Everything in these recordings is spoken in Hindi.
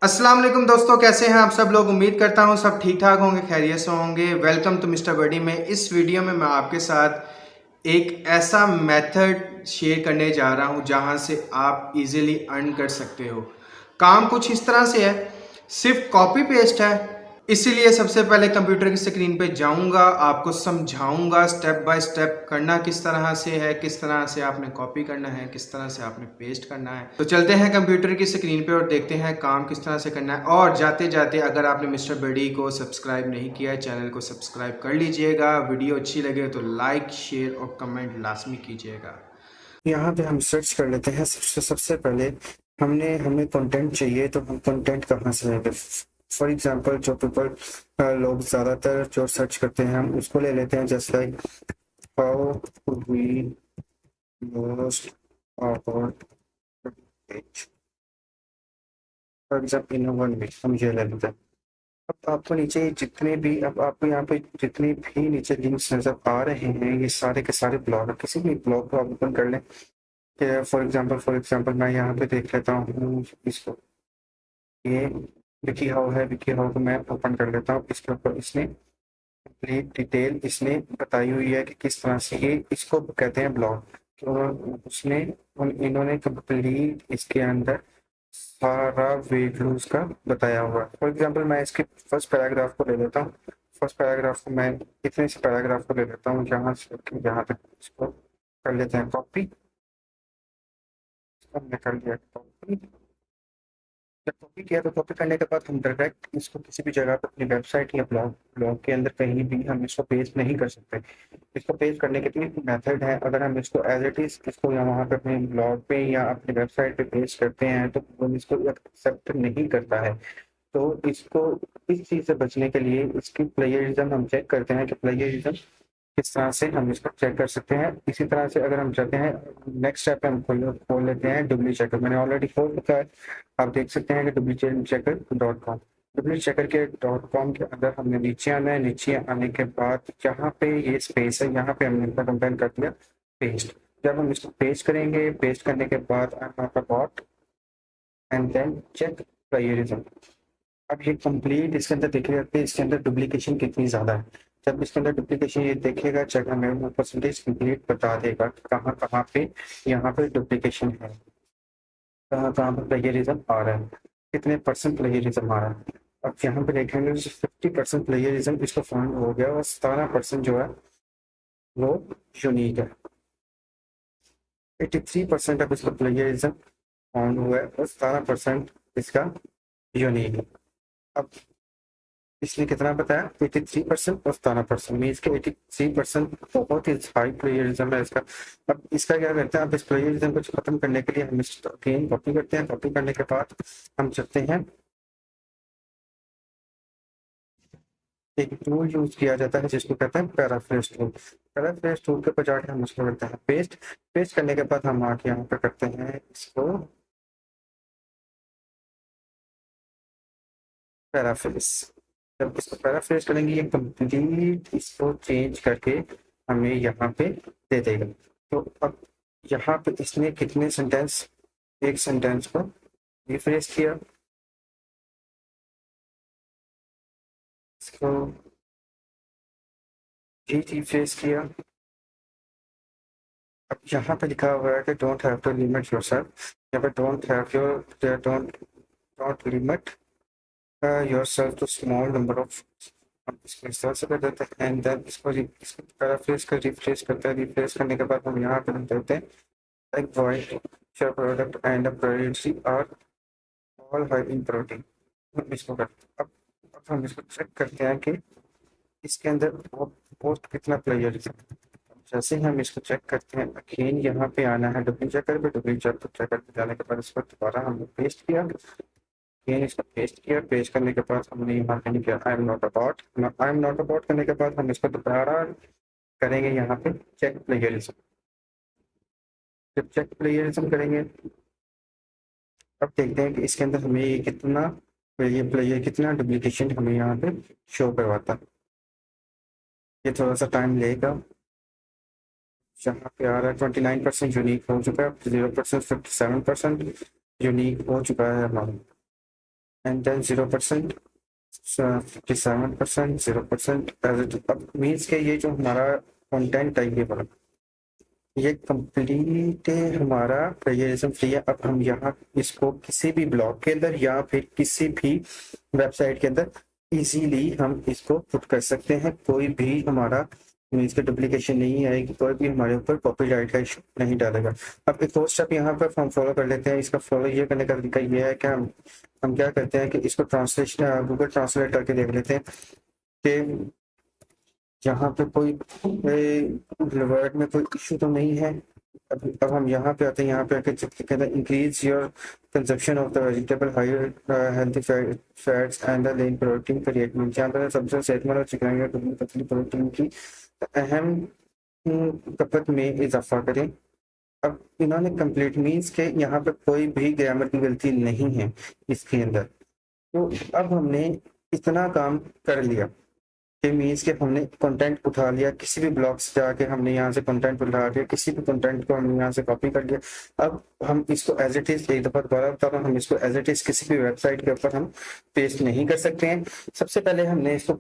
अस्सलाम वालेकुम दोस्तों, कैसे हैं आप सब लोग। उम्मीद करता हूं सब ठीक ठाक होंगे, खैरियत से होंगे। वेलकम टू मिस्टर बडी में। इस वीडियो में मैं आपके साथ एक ऐसा मेथड शेयर करने जा रहा हूं जहां से आप इजीली अर्न कर सकते हो। काम कुछ इस तरह से है, सिर्फ कॉपी पेस्ट है। इसीलिए सबसे पहले कंप्यूटर की स्क्रीन पे जाऊंगा, आपको समझाऊंगा स्टेप बाय स्टेप करना किस तरह से है, किस तरह से आपने कॉपी करना है, किस तरह से आपने पेस्ट करना है। तो चलते हैं कंप्यूटर की स्क्रीन पे और देखते हैं काम किस तरह से करना है। और जाते जाते अगर आपने मिस्टर बडी को सब्सक्राइब नहीं किया है, चैनल को सब्सक्राइब कर लीजिएगा। वीडियो अच्छी लगे तो लाइक शेयर और कमेंट लाजमी कीजिएगा। यहाँ पे हम सर्च कर लेते हैं। सबसे सबसे पहले हमने हमें कंटेंट चाहिए, तो हम कंटेंट कहाँ से लेंगे। फॉर एग्जांपल जो पीपल लोग ज़्यादातर जो सर्च करते हैं हम उसको ले लेते हैं, जैसे like how we most about page. For example in one week हम ये ले लेते हैं। अब आपको नीचे जितने भी अब आपको यहाँ पे जितने भी नीचे लिंक्स नजर आ रहे हैं, ये सारे के सारे ब्लॉग, किसी भी ब्लॉग को आप ओपन कर लें। फॉर एग्जांपल मैं यहाँ पे देख लेता हूँ इसको। ये विकी हाउ है, विकी हाउ को मैं ओपन कर लेता हूँ। इसके ऊपर इसने कंप्लीट डिटेल इसने बताई हुई है कि किस तरह से ये इसको कहते हैं ब्लॉग। तो उसने इन्होंने कंप्लीट इसके अंदर सारा वेट लूज का बताया हुआ है। फॉर एग्जाम्पल मैं इसके फर्स्ट पैराग्राफ को ले लेता हूँ। फर्स्ट पैराग्राफ को मैं इतने से पैराग्राफ को ले लेता हूँ, यहाँ से यहाँ तक इसको कर लेते हैं कॉपी। हमने कर लिया कॉपी। जब कॉपी किया तो कॉपी करने के बाद हम डायरेक्ट इसको किसी भी जगह पर अपनी वेबसाइट या ब्लॉग ब्लॉग के अंदर कहीं भी हम इसको पेस्ट नहीं कर सकते। इसको पेस्ट करने के लिए मेथड है। अगर हम इसको एज इट इज इसको या वहाँ पे अपने ब्लॉग पे या अपनी वेबसाइट पे पेस्ट करते हैं तो वो इसको एक्सेप्ट नहीं करता है। तो इसको इस चीज़ से बचने के लिए इसकी प्लेगरिज्म हम चेक करते हैं कि प्लेगरिज्म किस तरह से हम इसको चेक कर सकते हैं। इसी तरह से अगर हम चाहते हैं नेक्स्ट स्टेप पे हम खोल लेते हैं डुप्ली चेकर। मैंने ऑलरेडी खोल रखा है, आप देख सकते हैं कि wchecker.com। डुप्ली चेकर के .com के अंदर हमने नीचे आना है। नीचे आने के बाद यहाँ पे ये स्पेस है, यहाँ पे हमने इनका कंपेयर कर दिया पेस्ट। जब हम इसको पेस्ट करेंगे, पेस्ट करने के बाद आपका bot and then check plagiarism. अब ये कंप्लीट इसके अंदर देख रहे हैं इसके अंदर डुप्लीकेशन कितनी ज़्यादा है। जब इसके अंदर डुप्लीकेशन ये देखेगा, चेक हमें परसेंटेज कंप्लीट बता देगा कि कहाँ कहाँ पे यहाँ पे डुप्लीकेशन है, कहाँ कहाँ पे प्लेगरिज्म आ रहा है, कितने परसेंट प्लेगरिज्म आ रहा है। अब यहाँ पे देखेंगे 50% प्लेगरिज्म इसको फाउंड हो गया और 17% जो है वो यूनिक है। 83% अब इसका प्लेगरिज्म फाउंड हुआ है और 17% इसका यूनिक है। अब इसने कितना बताया 83% और 17%, मीन्स के 83% बहुत ही हाई प्लेयरिज्म है इसका। अब इसका क्या करते हैं, अब इस प्लेयरिज्म को खत्म करने के लिए हम इसको अगेन कॉपी करते हैं। कॉपी करने के बाद हम चलते हैं, एक टूल यूज किया जाता है जिसको कहते हैं पैराफ्रेज टूल। पैराफ्रेज टूल के ऊपर जाके हम उसको करते हैं पेस्ट। पेस्ट करने के बाद हम आके यहाँ पे करते हैं इसको पैराफ्रेज। जब इसको पैराफ्रेज करेंगे ये कंप्लीट इसको चेंज करके हमें यहाँ पे दे देगा। तो अब यहाँ पे इसने कितने सेंटेंस, एक सेंटेंस को रिफ्रेश किया, इसको रिफ्रेश किया। अब यहाँ पे लिखा हुआ है कि don't have to limit yourself. यहाँ पे don't limit yourself to small number of. हम इसको इस तरह से कर देते हैं एंड देन इसको पैराफ्रेज कर रिफ्रेश करते हैं। रिफ्रेश करने के बाद हम यहाँ पे लिख देते हैं like void your product and a privacy are all high in protein। हम इसको करते अब हम इसको चेक करते हैं कि इसके अंदर पोस्ट कितना प्लेयरिज्म है। जैसे ही हम इसको चेक करते हैं अगेन यहाँ पे आना है डुप्ली चेकर पे। डुप्ली चेकर पे जाने के बाद इसको दोबारा हमने पेस्ट किया, अगेन इसको पेस्ट किया। पेस्ट करने के बाद हमने यहाँ पे किया आई एम नॉट अबाउट करने के बाद हम इसको दोबारा करेंगे यहाँ पे चेक प्लेयरिज्म। जब चेक प्लेयरिज्म करेंगे अब देखते हैं कि इसके अंदर हमें ये कितना ये कितना डुप्लीकेशन हमें यहाँ पे शो करवाता है। ये थोड़ा सा टाइम लेगा। यहाँ पे आ रहा है 29% यूनिक हो चुका है, 0% 57% यूनिक हो चुका है हमारा। And then 0%, 57%, 0%। अब मीन्स के ये जो हमारा कंटेंट है ये कंप्लीट हमारा प्लेजरिज्म फ्री है। अब हम यहाँ इसको किसी भी ब्लॉग के अंदर या फिर किसी भी वेबसाइट के अंदर इजीली हम इसको पुट कर सकते हैं। कोई भी हमारा मीन्स का डुप्लीकेशन नहीं आएगी, कोई भी हमारे ऊपर कॉपीराइट का इशू नहीं डालेगा। अब एक और स्टेप यहाँ पर हम फॉलो कर लेते हैं। इसका फॉलो ये करने का तरीका ये है कि हम क्या करते हैं कि इसको ट्रांसलेशन गूगल ट्रांसलेट करके देख लेते हैं कि यहाँ पे कोई वर्ड में कोई इशू तो नहीं है। अब हम यहाँ पे आते हैं, यहाँ पे आके कहते हैं increase your consumption of the vegetable higher healthy fats and the lean protein creativity. यहाँ पर सबसे सेहतमंद और चिकनाई या पतली प्रोटीन की अहम खपत में इजाफा करें। अब इन्होंने कंप्लीट मीन्स के यहाँ पे कोई भी ग्रामर की गलती नहीं है इसके अंदर। तो अब हमने इतना काम कर लिया कि मीन्स के हमने कंटेंट उठा लिया, किसी भी ब्लॉग से जाके हमने यहाँ से कंटेंट उठा लिया, किसी भी कंटेंट को हमने यहाँ से कॉपी कर लिया। अब हम इसको एज इट इज, एक दफा दोबारा बता रहा हूँ, हम इसको एज इट इज किसी भी वेबसाइट के ऊपर हम पेस्ट नहीं कर सकते हैं। सबसे पहले हमने इसको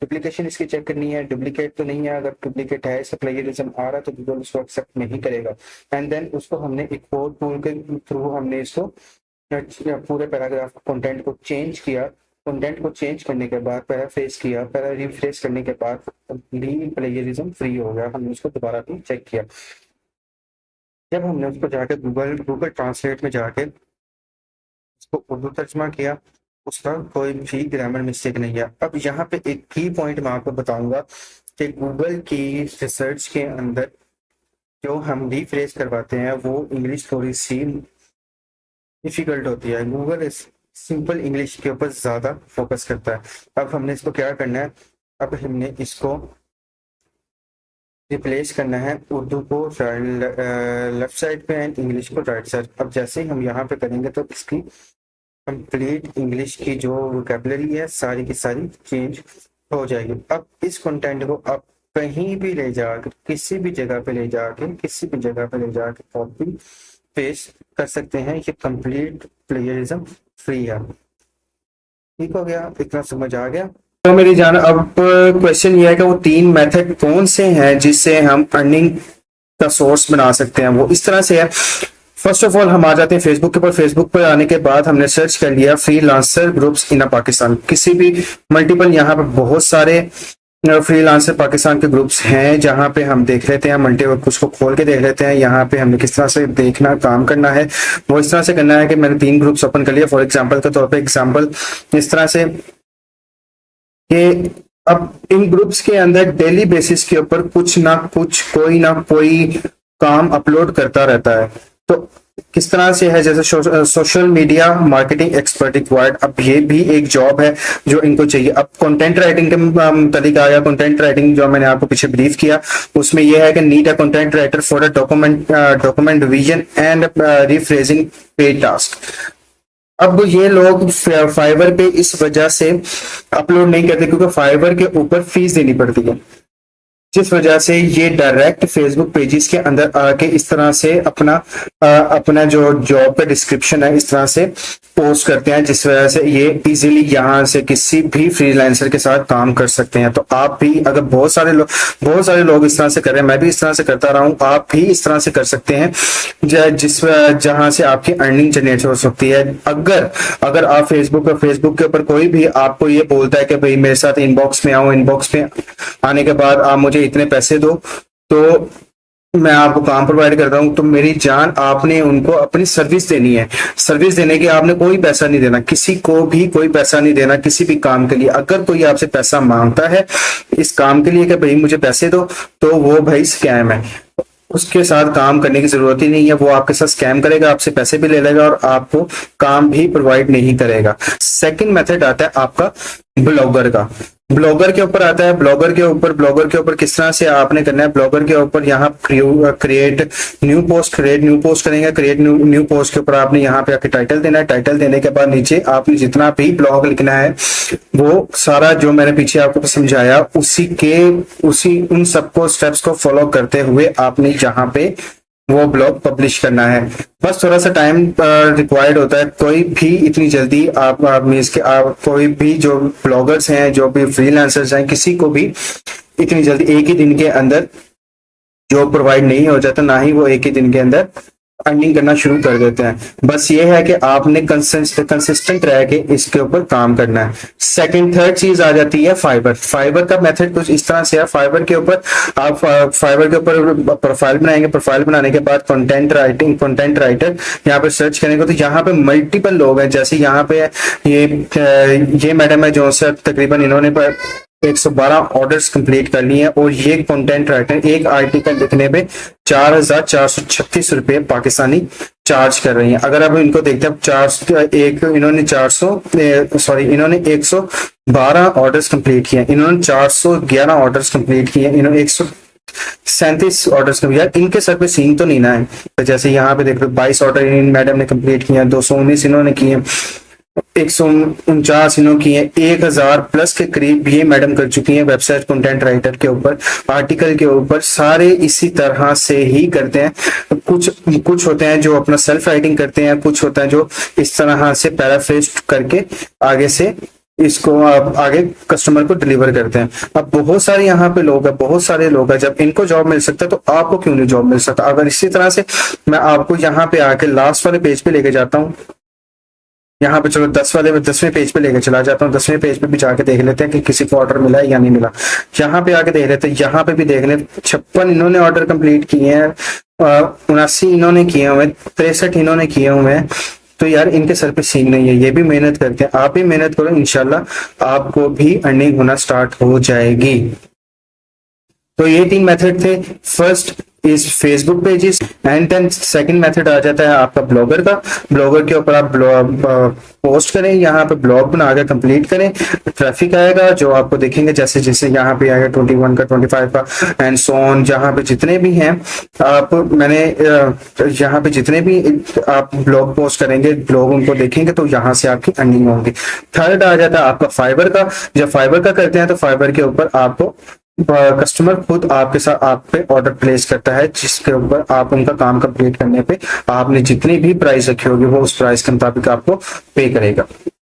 डुप्लीकेशन इसकी चेक करनी है, डुप्लीकेट तो नहीं है। अगर डुप्लीकेट है, इसका प्लेगरिज्म आ रहा है तो गूगल उसको एक्सेप्ट नहीं करेगा। एंड देन उसको हमने एक और टूल के थ्रू हमने इसको पूरे पैराग्राफ कंटेंट को चेंज किया। कंटेंट को चेंज करने के बाद पैराफ्रेज किया, पैरा रिफ्रेश करने के बाद प्लेजरिज्म फ्री हो गया। हमने उसको दोबारा भी चेक किया। जब हमने उसको जाके गूगल ट्रांसलेट में जाके उसको उर्दू तर्जमा किया, उसका कोई भी ग्रामर मिस्टेक नहीं है। अब यहाँ पे एक की पॉइंट मैं आपको बताऊंगा कि गूगल की रिसर्च के अंदर जो हम रिफ्रेश करवाते हैं वो इंग्लिश थोड़ी सी डिफिकल्ट होती है। गूगल सिंपल इंग्लिश के ऊपर ज्यादा फोकस करता है। अब हमने इसको क्या करना है, अब हमने इसको रिप्लेस करना है उर्दू को लेफ्ट साइड पे एंड इंग्लिश को राइट साइड। अब जैसे ही हम यहाँ पे करेंगे तो इसकी कंप्लीट इंग्लिश की जो वोकैबुलरी है सारी की सारी चेंज हो जाएगी। अब इस कंटेंट को आप कहीं भी ले जाकर किसी भी जगह पे ले जाके कॉपी पेस्ट कर सकते हैं। ये कंप्लीट प्लेजरिज्म फ्री है। ठीक हो गया, इतना समझ आ गया? तो मेरी जान, अब क्वेश्चन ये है कि वो 3 मेथड कौन से हैं जिससे हम अर्निंग का सोर्स बना सकते हैं। वो इस तरह से है। फर्स्ट ऑफ ऑल हम आ जाते हैं फेसबुक के ऊपर। फेसबुक पर आने के बाद हमने सर्च कर लिया फ्रीलांसर ग्रुप्स इन पाकिस्तान। किसी भी मल्टीपल यहाँ पर बहुत सारे फ्रीलांसर पाकिस्तान के ग्रुप्स हैं जहां पे हम देख लेते हैं, मल्टीपल उसको खोल के देख लेते हैं। यहाँ पे हमने किस तरह से देखना काम करना है वो इस तरह से करना है कि मैंने 3 ग्रुप्स ओपन कर लिया। फॉर एग्जांपल के तौर पे एग्जांपल इस तरह से कि अब इन ग्रुप्स के अंदर डेली बेसिस के ऊपर कुछ ना कुछ कोई ना कोई काम अपलोड करता रहता है। तो किस तरह से है, जैसे social media marketing expert required. अब ये भी एक जॉब है जो इनको चाहिए। अब कंटेंट राइटिंग के तरीका आया। कंटेंट राइटिंग जो मैंने आपको पीछे ब्रीफ किया उसमें यह है कि need a content writer for a document vision and rephrasing paid task. अब ये लोग फाइवर पे इस वजह से अपलोड नहीं करते क्योंकि फाइवर के ऊपर फीस देनी पड़ती है, जिस वजह से ये डायरेक्ट फेसबुक पेजेस के अंदर आके इस तरह से अपना जो जॉब का डिस्क्रिप्शन है इस तरह से पोस्ट करते हैं, जिस वजह से ये इजीली यहाँ से किसी भी फ्रीलांसर के साथ काम कर सकते हैं। तो आप भी, अगर बहुत सारे लोग इस तरह से कर रहे हैं, मैं भी इस तरह से करता रहा हूँ, आप भी इस तरह से कर सकते हैं जहां से आपकी अर्निंग जनरेट हो सकती है। अगर आप फेसबुक के ऊपर कोई भी आपको ये बोलता है कि भाई मेरे साथ इनबॉक्स में आओ, इनबॉक्स में आने के बाद आप मुझे इतने पैसे दो तो मैं आपको काम प्रोवाइड करता हूं, तो मेरी जान आपने उनको अपनी सर्विस देनी है। सर्विस देने के आपने कोई पैसा नहीं देना, किसी को भी कोई पैसा नहीं देना किसी भी काम के लिए। अगर कोई आपसे पैसा मांगता है इस काम के लिए कि भाई मुझे पैसे दो, तो वो भाई स्कैम है। उसके साथ काम करने की जरूरत ही नहीं है। वो आपके साथ स्कैम करेगा, आपसे पैसे भी ले लेगा और आपको काम भी प्रोवाइड नहीं करेगा। सेकंड मेथड आता है आपका ब्लॉगर का। ब्लॉगर के ऊपर आता है। ब्लॉगर के ऊपर किस तरह से आपने करना है। ब्लॉगर के ऊपर यहाँ क्रिएट न्यू पोस्ट करेंगे। क्रिएट न्यू पोस्ट के ऊपर आपने यहाँ पे आके टाइटल देना है। टाइटल देने के बाद नीचे आपने जितना भी ब्लॉग लिखना है वो सारा जो मैंने पीछे आपको समझाया उन सबको स्टेप्स को फॉलो करते हुए आपने यहाँ पे वो ब्लॉग पब्लिश करना है। बस थोड़ा सा टाइम रिक्वायर्ड होता है। कोई भी इतनी जल्दी आप मीन्स के आप कोई भी जो ब्लॉगर्स हैं, जो भी फ्रीलांसर्स हैं, किसी को भी इतनी जल्दी एक ही दिन के अंदर जॉब प्रोवाइड नहीं हो जाता, ना ही वो एक ही दिन के अंदर अर्निंग करना शुरू कर देते हैं। बस ये है कि आपने कंसिस्टेंट रह के इसके ऊपर काम करना है। सेकंड थर्ड चीज आ जाती है फाइबर। फाइबर का मेथड कुछ इस तरह से है। फाइबर के ऊपर आप फाइबर के ऊपर प्रोफाइल बनाएंगे। प्रोफाइल बनाने के बाद कंटेंट राइटर यहाँ पे सर्च करेंगे तो यहाँ पे मल्टीपल लोग हैं। जैसे यहाँ पे ये मैडम है जो से तकरीबन इन्होंने 112 ऑर्डर्स कंप्लीट कर लिए हैं, और ये कंटेंट राइटर एक आर्टिकल लिखने पे 4,436 रुपए पाकिस्तानी चार्ज कर रही हैं। अगर आप इनको देखते हैं इन्होंने 112 ऑर्डर्स कंप्लीट किए, इन्होंने 411 ऑर्डर्स कंप्लीट किए, इन्होंने 137 ऑर्डर्स यार इनके सर पे सीन तो नहीं ना है। तो जैसे यहाँ पे देख लो 22 ऑर्डर इन मैडम ने कंप्लीट किए, 219 इन्होंने किए, 149 इन्होंने किए, 1000 प्लस के करीब ये मैडम कर चुकी हैं वेबसाइट कंटेंट राइटर के ऊपर, आर्टिकल के ऊपर। सारे इसी तरह से ही करते हैं। कुछ होते हैं जो अपना सेल्फ राइटिंग करते हैं, कुछ होता है जो इस तरह से पैराफ्रेज करके आगे से इसको आप आगे कस्टमर को डिलीवर करते हैं। अब बहुत सारे यहाँ पे लोग हैं, बहुत सारे लोग हैं। जब इनको जॉब मिल सकता है तो आपको क्यों नहीं जॉब मिल सकता। अगर इसी तरह से मैं आपको यहाँ पे आके लास्ट वाले पेज पे लेके जाता हूँ, यहाँ पे चलो 10वें पेज पे लेके चला जाता हूँ। 10वें पेज पे भी जाके देख लेते हैं कि किसी को ऑर्डर मिला है या नहीं मिला। यहाँ पे आके देख लेते हैं, यहाँ पे भी देख लें 56 इन्होंने ऑर्डर कंप्लीट किए हैं, 79 इन्होंने किए हुए, 63 इन्होंने किए हुए हैं। तो यार इनके सर पे सीन नहीं है, ये भी मेहनत करते हैं। आप भी मेहनत करो, इंशाल्लाह आपको भी अर्निंग होना स्टार्ट हो जाएगी। तो ये 3 मेथड थे। First is Facebook pages, and then second method आ जाता है आपका ब्लॉगर का। ब्लॉगर के ऊपर आप पोस्ट करें, यहाँ पे ब्लॉग बनाकर कंप्लीट करें, ट्रैफिक आएगा जो आपको देखेंगे जैसे जैसे यहाँ पे आएगा 21 का, 25 का एंड सो ऑन। जहाँ पे जितने भी हैं आप यहाँ पे जितने भी आप ब्लॉग पोस्ट करेंगे, ब्लॉग उनको देखेंगे तो यहाँ से आपकी अर्निंग होगी। थर्ड आ जाता है आपका फाइबर का। जब फाइबर का करते हैं तो फाइबर के ऊपर आपको कस्टमर खुद आपके साथ आप पे ऑर्डर प्लेस करता है, जिसके ऊपर आप उनका काम कंप्लीट करने पे आपने जितनी भी प्राइस रखी होगी वो उस प्राइस के मुताबिक आपको पे करेगा।